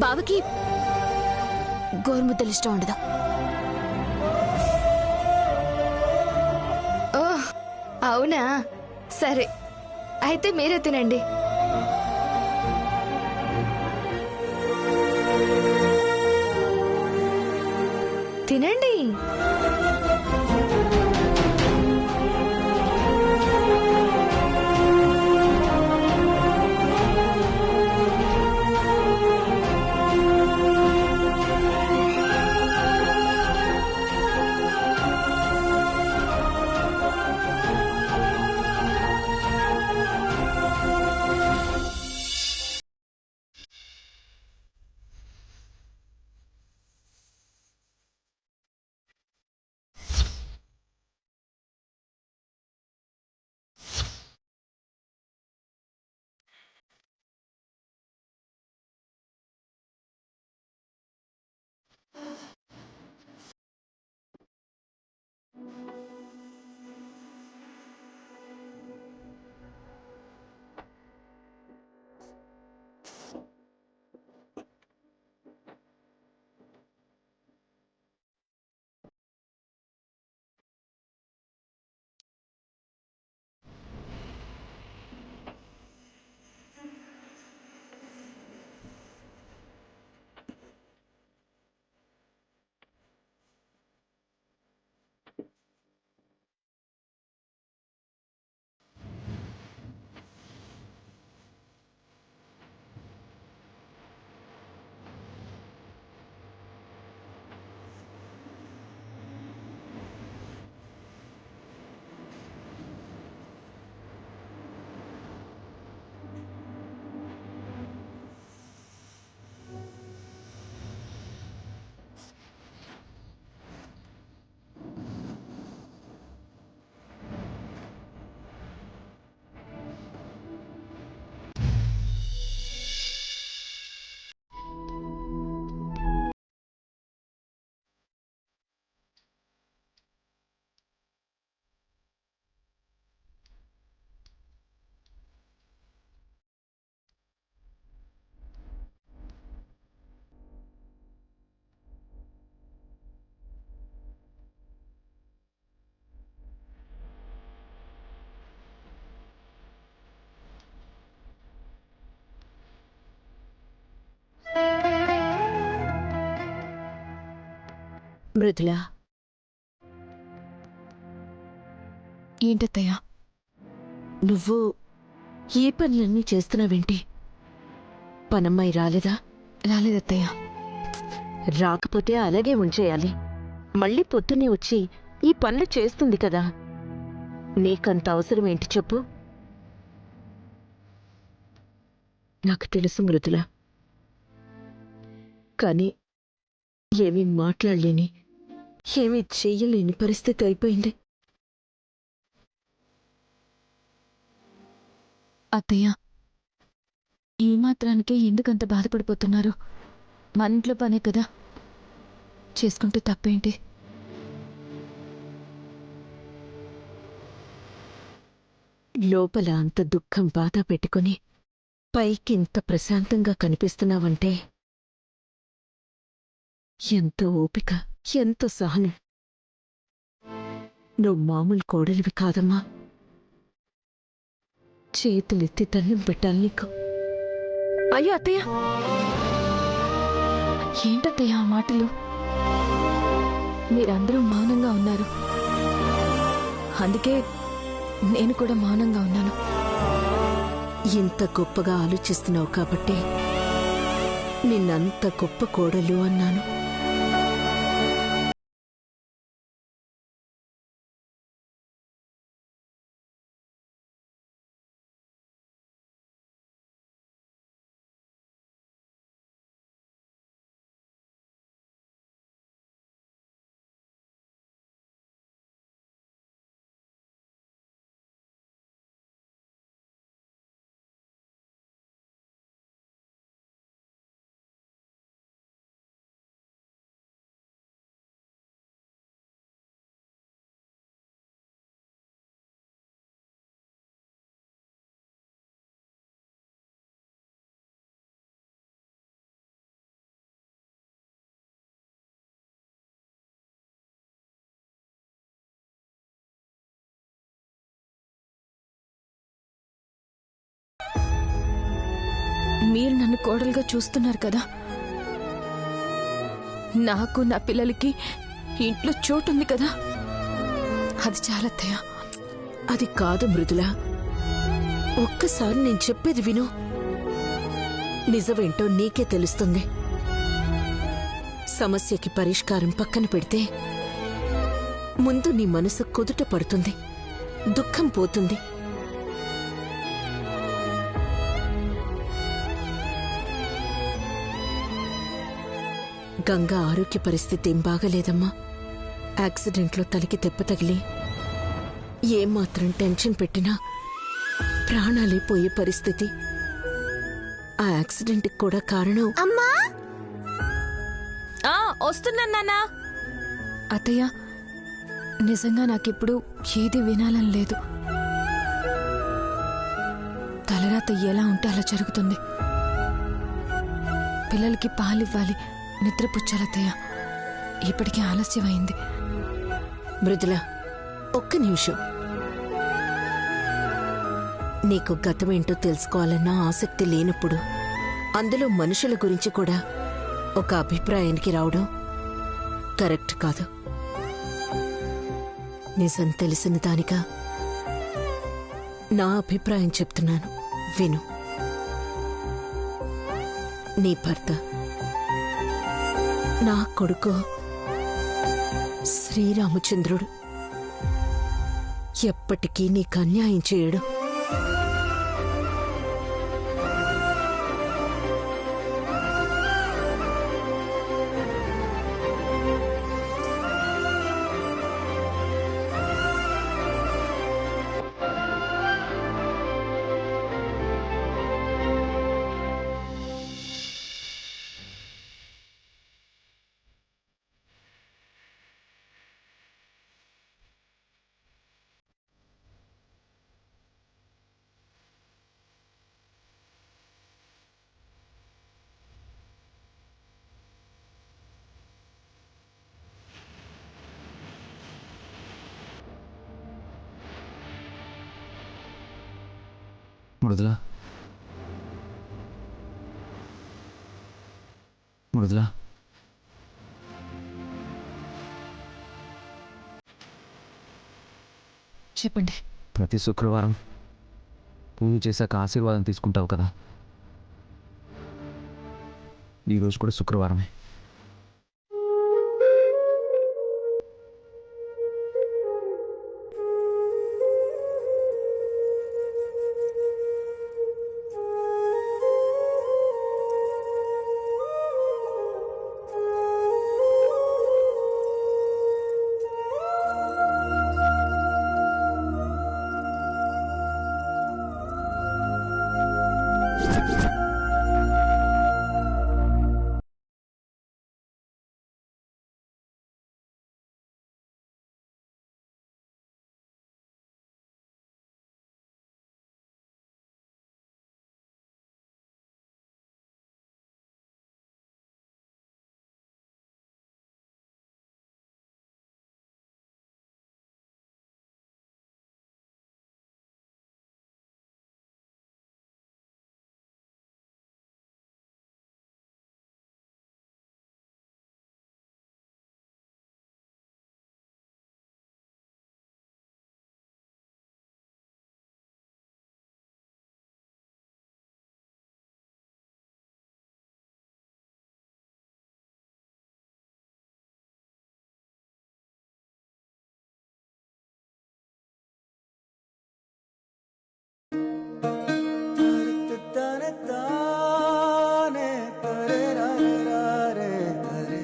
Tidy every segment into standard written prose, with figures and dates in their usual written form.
బావకి గోరుముద్దలు ఇష్టం ఉండదు. ఓ అవునా, సరే అయితే మీరే తినండి. తినండి. మృదులా, ఏంటత్తయ్యా? నువ్వు ఏ పనులన్నీ చేస్తున్నావేంటి? పనమ్మాయి రాలేదా? రాలేదత్తయ్యా. రాకపోతే అలాగే ఉంచేయాలి. మళ్ళీ పొద్దున్నే వచ్చి ఈ పనులు చేస్తుంది కదా. నీకంత అవసరం ఏంటి చెప్పు? నాకు తెలుసు మృదులా, కానీ ఏమీ మాట్లాడలేని, ఏమీ చెయ్యలేని పరిస్థితి అయిపోయింది. అత్తయ్య, ఈ మాత్రానికే ఎందుకంత బాధపడిపోతున్నారు? మన ఇంట్లో పనే కదా, చేసుకుంటే తప్పేంటి? లోపల అంత దుఃఖం బాధ పెట్టుకుని పైకి ఇంత ప్రశాంతంగా కనిపిస్తున్నావంటే ఎంత ఓపిక, ఎంత సహనం. నువ్వు మామూలు కోడలివి కాదమ్మా. చేతులెత్తి దండం పెట్టాలి నీకు. అయ్యో అత్తయ్య, ఏంటత్తయ్య ఆ మాటలు? మీరందరూ మౌనంగా ఉన్నారు, అందుకే నేను కూడా మౌనంగా ఉన్నాను. ఇంత గొప్పగా ఆలోచిస్తున్నావు కాబట్టి నిన్నంత గొప్ప కోడలు అన్నాను. మీరు నన్ను కోడలుగా చూస్తున్నారు కదా, నాకు నా పిల్లలకి ఇంట్లో చోటుంది కదా, అది చాలా అత్తయ్య. అది కాదు మృదుల, ఒక్కసారి నేను చెప్పేది విను. నిజమేంటో నీకే తెలుస్తుంది. సమస్యకి పరిష్కారం పక్కన పెడితే ముందు నీ మనసు కుదుట పడుతుంది, దుఃఖం పోతుంది. గంగా ఆరోగ్య పరిస్థితి ఏం బాగలేదమ్మా. యాక్సిడెంట్లో తలకి దెబ్బ తగిలి ఏమాత్రం టెన్షన్ పెట్టినా ప్రాణాలే పోయే పరిస్థితి. ఆ యాక్సిడెంట్కి కూడా కారణం అమ్మా వస్తున్నాను నాన్నా. అత్తయ్య, నిజంగా నాకిప్పుడు ఏది వినాలని లేదు. తలరాత ఎలా ఉంటే అలా జరుగుతుంది. పిల్లలకి పాలివ్వాలి, నిద్రపుచ్చాలత్తయ్య. ఇప్పటికే ఆలస్యమైంది. మృదుల, ఒక్క నిమిషం. నీకు గతమేంటో తెలుసుకోవాలన్న ఆసక్తి లేనప్పుడు అందులో మనుషుల గురించి కూడా ఒక అభిప్రాయానికి రావడం కరెక్ట్ కాదు. నిజం తెలిసిన దానిగా నా అభిప్రాయం చెప్తున్నాను, విను. నీ భర్త నా కొడుకు శ్రీరామచంద్రుడు ఎప్పటికీ నీకు అన్యాయం చేయడు. మృదుల, మృదుల, చెప్పండి. ప్రతి శుక్రవారం పూజ చేశాక ఆశీర్వాదం తీసుకుంటావు కదా, ఈరోజు కూడా శుక్రవారమే.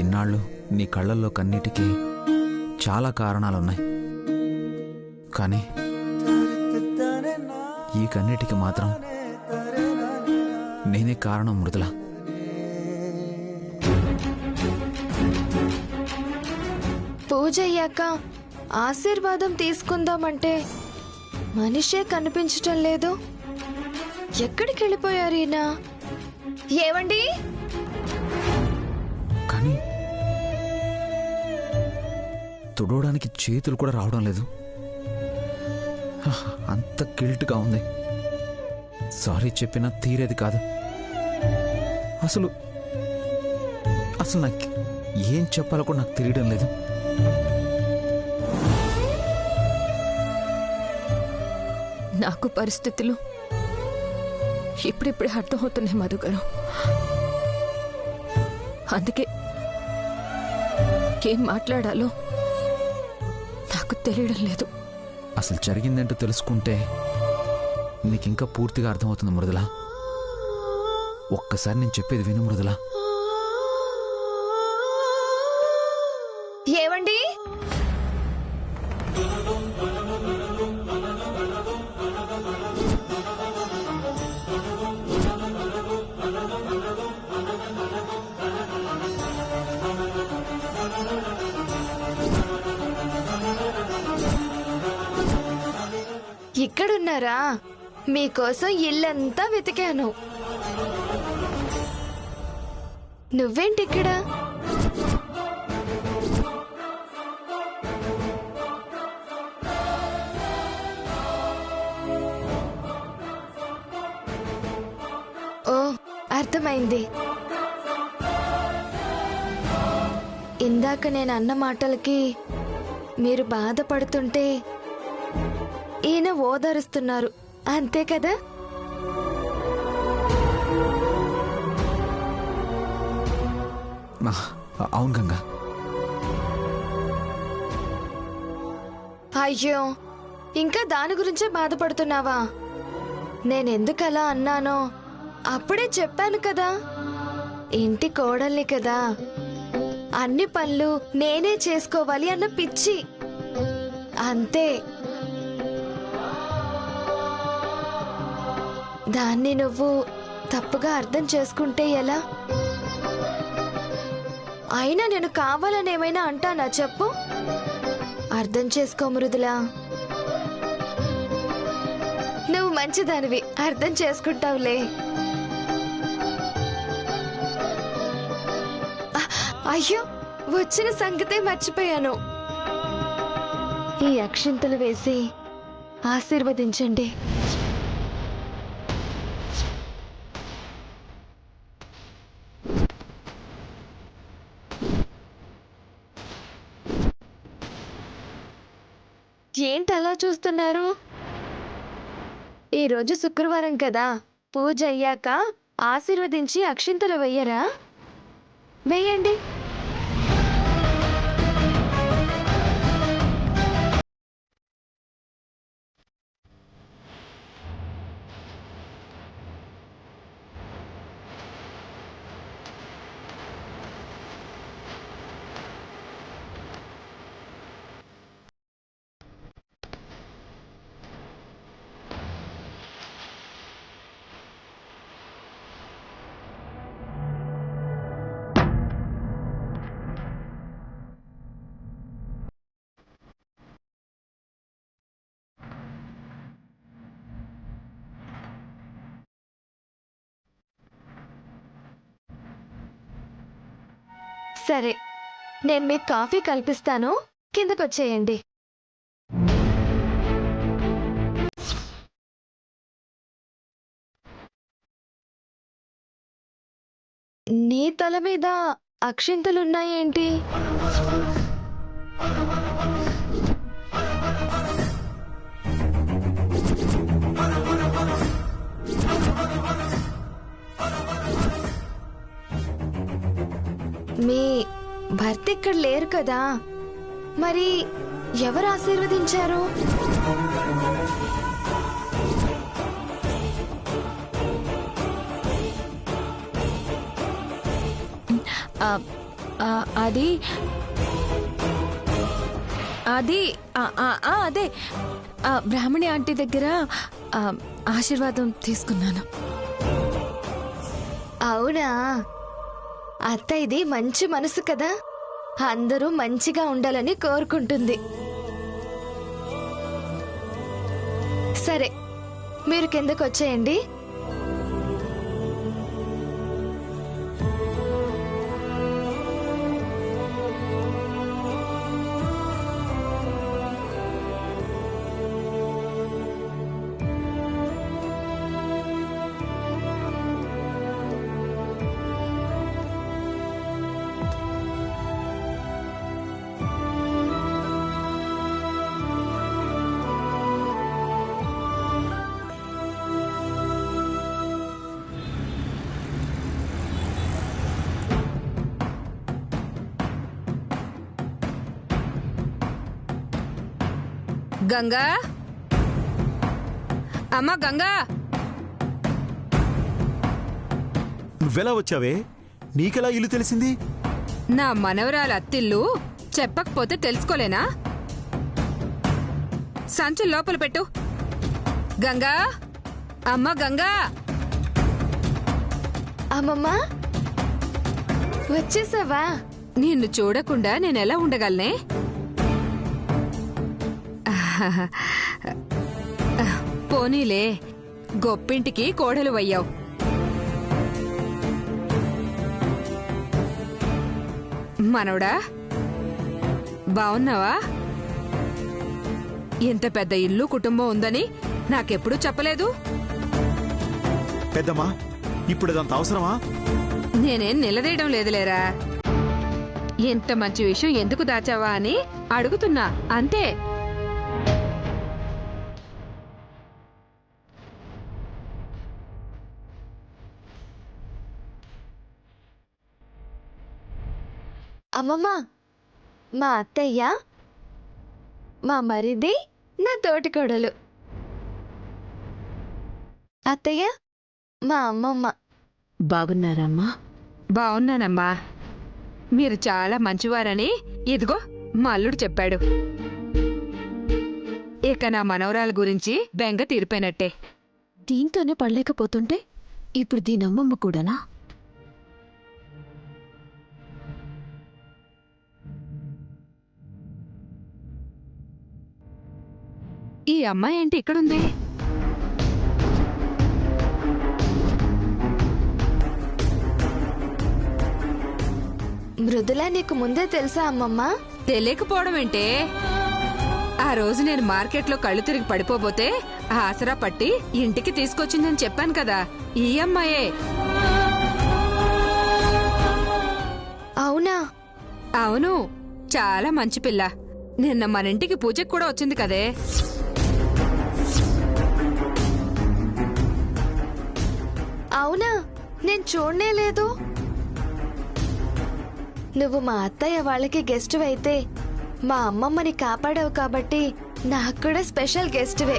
ఇన్నాళ్ళు నీ కళ్ళల్లో కన్నీటికి చాలా కారణాలున్నాయి, కానీ ఈ కన్నీటికి మాత్రం నేనే కారణం మృదుల. పూజ అయ్యాక ఆశీర్వాదం తీసుకుందామంటే మనిషే కనిపించటం లేదు. ఎక్కడికి వెళ్ళిపోయారు ఈయన? ఏవండి? కానీ తుడవడానికి చేతులు కూడా రావడం లేదు. అంత గిల్ట్గా ఉంది. సారీ చెప్పినా తీరేది కాదు. అసలు అసలు నాకు ఏం చెప్పాలో కూడా నాకు తెలియడం లేదు. నాకు పరిస్థితులు ఇప్పుడిప్పుడే అర్థమవుతున్నాయి మధు గారు. అందుకే ఏం మాట్లాడాలో నాకు తెలియడం లేదు. అసలు జరిగిందంటూ తెలుసుకుంటే నీకు ఇంకా పూర్తిగా అర్థమవుతుంది మృదుల. ఒక్కసారి నేను చెప్పేది విను మృదుల. ఏవండి? ఇక్కడున్నారా? మీకోసం ఇల్లంతా వెతికాను. నువ్వేంటి ఇక్కడ? ఓ, అర్థమైంది. ఇందాక నేను అన్న మాటలకి మీరు బాధపడుతుంటే ఈయన ఓదారుస్తున్నారు, అంతే కదా? అవును గంగా. అయ్యో, ఇంకా దాని గురించే బాధపడుతున్నావా? నేనెందుకు అలా అన్నానో అప్పుడే చెప్పాను కదా. ఇంటి కోడల్ని కదా, అన్ని పనులు నేనే చేసుకోవాలి అన్న పిచ్చి, అంతే. దాన్ని నువ్వు తప్పుగా అర్థం చేసుకుంటే ఎలా? అయినా నేను కావాలని ఏమైనా అంటానా చెప్పు? అర్థం చేసుకో మృదులా. నువ్వు మంచిదానివి, అర్థం చేసుకుంటావులే. అయ్యో, వచ్చిన సంగతే మర్చిపోయాను. ఈ అక్షింతలు వేసి ఆశీర్వదించండి. ఏంటి అలా చూస్తున్నారు? ఈరోజు శుక్రవారం కదా, పూజ అయ్యాక ఆశీర్వదించి అక్షింతలు వెయ్యరా? వేయండి. సరే, నేను మీకు కాఫీ కల్పిస్తాను, కిందకొచ్చేయండి. నీ తల మీద అక్షింతలున్నాయేంటి? మీ భర్త ఇక్కడ లేరు కదా, మరి ఎవరు ఆశీర్వదించారు? అది అది అదే బ్రాహ్మణి ఆంటీ దగ్గర ఆశీర్వాదం తీసుకున్నాను. అవునా? అత్త ఇది మంచి మనసు కదా, అందరూ మంచిగా ఉండాలని కోరుకుంటుంది. సరే, మీరు కిందకు వచ్చేయండి. గంగా, అమ్మా గంగా. నువ్వెలా వచ్చావే? నీకెలా ఇల్లు తెలిసింది? నా మనవరాల అత్తిల్లు చెప్పకపోతే తెలుసుకోలేనా? సంచులు లోపల పెట్టు. గంగా, అమ్మ గంగా. అమ్మమ్మ వచ్చేసావా? నిన్ను చూడకుండా నేనెలా ఉండగలనే? పోనీలే, గొప్పింటికి కోడలు అయ్యావు. మనవడా, బావున్నావా? ఎంత పెద్ద ఇల్లు కుటుంబం ఉందని నాకెప్పుడూ చెప్పలేదు. పెద్దమ్మా, ఇప్పుడు ఇదంత అవసరమా? నేనేం నిలదీయడం లేదులేరా. ఎంత మంచి విషయం ఎందుకు దాచావా అని అడుగుతున్నా అంతే. అమ్మమ్మ, మా అత్తయ్య, మా మరిది, నా తోటి కోడలు. అత్తయ్య, మా అమ్మమ్మ. బాగున్నారమ్మా? బావున్నానమ్మా. మీరు చాలా మంచివారని ఇదిగో మా అల్లుడు చెప్పాడు. ఇక నా మనవరాల గురించి బెంగ తీరిపోయినట్టే. దీంతోనే పడలేకపోతుంటే ఇప్పుడు దీని అమ్మమ్మ కూడానా? ఈ అమ్మాయి ఏంటి ఇక్కడుంది? మృదుల నీకు ముందే తెలుసా అమ్మమ్మ? తెలియకపోవడం ఏంటే? ఆ రోజు నేను మార్కెట్లో కళ్ళు తిరిగి పడిపోబోతే ఆసరా పట్టి ఇంటికి తీసుకొచ్చిందని చెప్పాను కదా, ఈ అమ్మాయే. అవునా? అవును, చాలా మంచి పిల్ల. నిన్న మన ఇంటికి పూజకు కూడా వచ్చింది కదే. అవునా? నేను చూడనే లేదు. నువ్వు మా అత్తయ్య వాళ్ళకి గెస్ట్ అయితే మా అమ్మమ్మని కాపాడావు కాబట్టి నాకు కూడా స్పెషల్ గెస్ట్వే.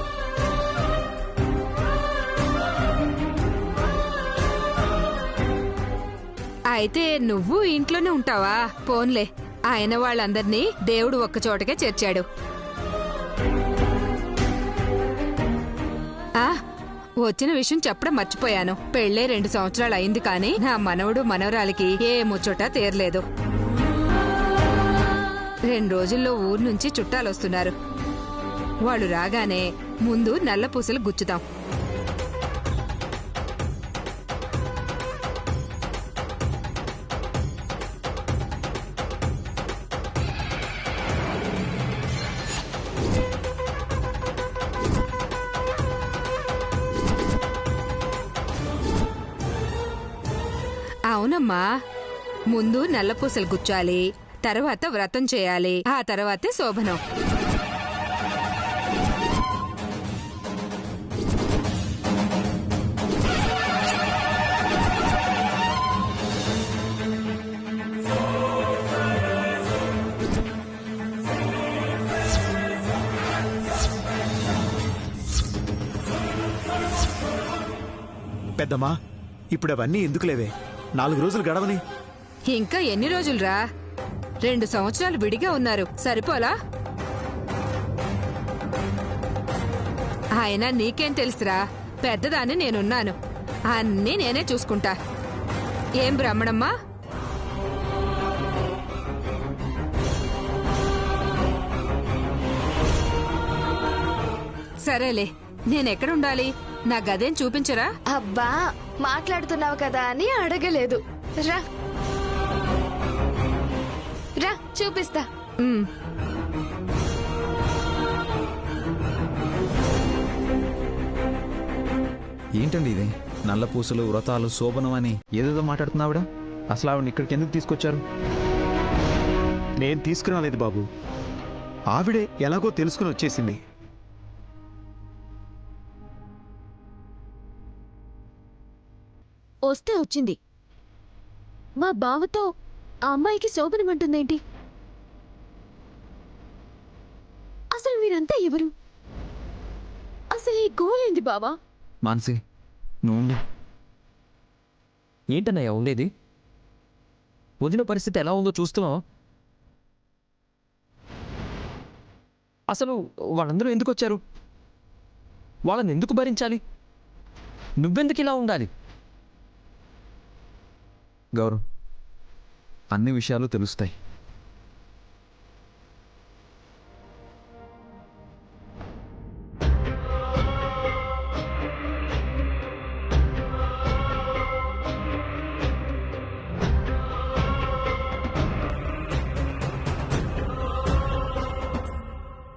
అయితే నువ్వు ఇంట్లోనే ఉంటావా? పోన్లే, ఆయన వాళ్ళందర్నీ దేవుడు ఒక్కచోటకే చేర్చాడు. ఆ వచ్చిన విషయం చెప్పడం మర్చిపోయాను. పెళ్ళే 2 సంవత్సరాలు అయింది కానీ నా మనవడు మనవరాలికి ఏ ముచ్చట తీరలేదు. 2 రోజుల్లో ఊరు నుంచి చుట్టాలొస్తున్నారు. వాళ్ళు రాగానే ముందు నల్ల పూసలు గుచ్చుతాం. అవునమ్మా, ముందు నల్లపూసలు గుచ్చాలి, తర్వాత వ్రతం చేయాలి, ఆ తర్వాతే శోభనం. పెద్దమ్మా, ఇప్పుడు అవన్నీ ఎందుకులేవే? 4 రోజులు గడవని. ఇంకా ఎన్ని రోజులురా? 2 సంవత్సరాలు విడిగా ఉన్నారు, సరిపోలా? ఆయన నీకేం తెలుసురా, పెద్దదాన్ని నేనున్నాను, అన్నీ నేనే చూసుకుంటా. ఏం బ్రాహ్మణమ్మా? సరేలే, నేనెక్కడుండాలి? నా గదేం చూపించరా? అబ్బా, మాట్లాడుతున్నావు కదా అని అడగలేదు. రా రా చూపిస్తా. ఉమ్. ఏంటండి ఇది? నల్ల పూసలు, వ్రతాలు, శోభనం అని ఏదేదో మాట్లాడుతున్నావిడ. అసలు ఆవిడ ఇక్కడికి ఎందుకు తీసుకొచ్చారు? నేను తీసుకురాలేదు బాబు, ఆవిడే ఎలాగో తెలుసుకుని వచ్చేసింది. వస్తే వచ్చింది. మా బావతో ఆ అమ్మాయికి శోభనమంటుందేంటి? అసలు మీరంతా ఎవరు? అసలు ఈ గోలేంది బావా? మానసి నువ్వు ఏంటన్నయ్య ఉండేది? వదిన పరిస్థితి ఎలా ఉందో చూస్తున్నావు. అసలు వాళ్ళందరూ ఎందుకు వచ్చారు? వాళ్ళని ఎందుకు భరించాలి? నువ్వెందుకు ఇలా ఉండాలి? గౌరవ్, అన్ని విషయాలు తెలుస్తాయి.